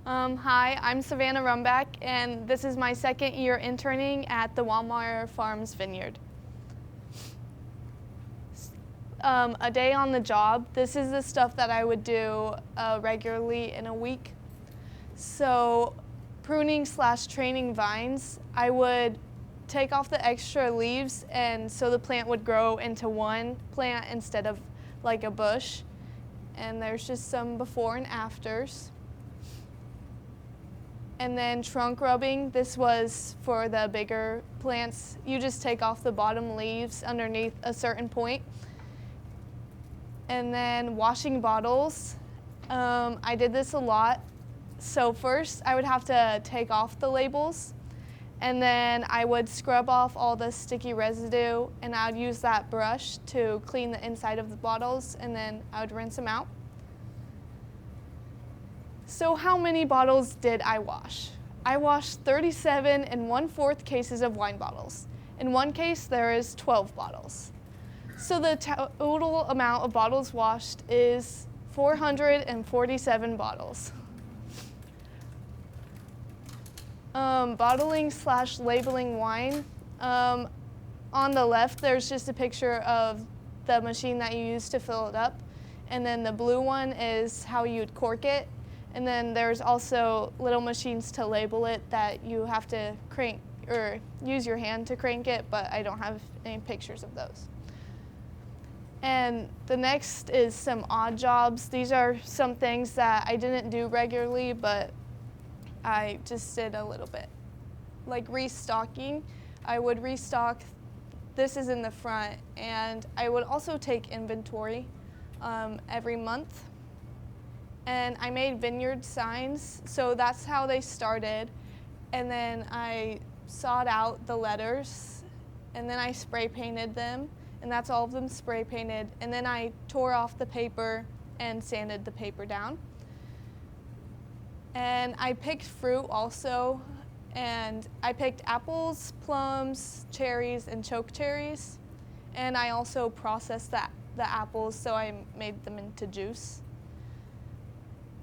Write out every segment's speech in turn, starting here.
Hi, I'm Savannah Rumback, and this is my second year interning at the Walmart Farms Vineyard. A day on the job, this is the stuff that I would do regularly in a week. So pruning/training vines, I would take off the extra leaves, and so the plant would grow into one plant instead of like a bush. And there's just some before and afters. And then trunk rubbing, this was for the bigger plants. You just take off the bottom leaves underneath a certain point. And then washing bottles, I did this a lot. So first I would have to take off the labels, and then I would scrub off all the sticky residue, and I would use that brush to clean the inside of the bottles, and then I would rinse them out. So how many bottles did I wash? I washed 37 1/4 cases of wine bottles. In one case, there is 12 bottles. So the total amount of bottles washed is 447 bottles. Bottling/labeling wine. On the left, there's just a picture of the machine that you use to fill it up. And then the blue one is how you'd cork it. And then there's also little machines to label it that you have to crank or use your hand to crank it, but I don't have any pictures of those. And the next is some odd jobs. These are some things that I didn't do regularly, but I just did a little bit. Like restocking, I would restock, this is in the front, and I would also take inventory every month. And I made vineyard signs, so that's how they started. And then I sawed out the letters, and then I spray painted them, and that's all of them spray painted. And then I tore off the paper and sanded the paper down. And I picked fruit also, and I picked apples, plums, cherries, and choke cherries. And I also processed the apples, so I made them into juice.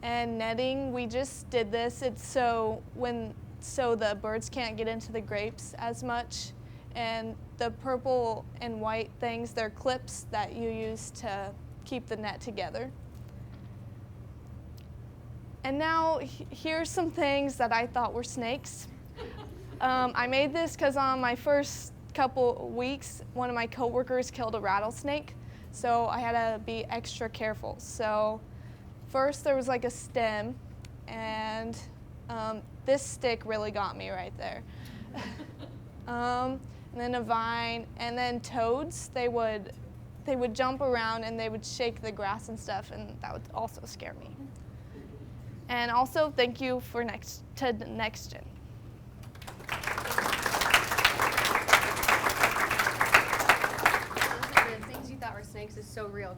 And netting, we just did this. It's so the birds can't get into the grapes as much. And the purple and white things, they're clips that you use to keep the net together. And now here's some things that I thought were snakes. I made this because on my first couple weeks, one of my coworkers killed a rattlesnake, so I had to be extra careful. So first there was like a stem, and this stick really got me right there. And then a vine, and then toads. They would jump around and they would shake the grass and stuff, and that would also scare me. And also, thank you to Nex-Gen. The things you thought were snakes is so real.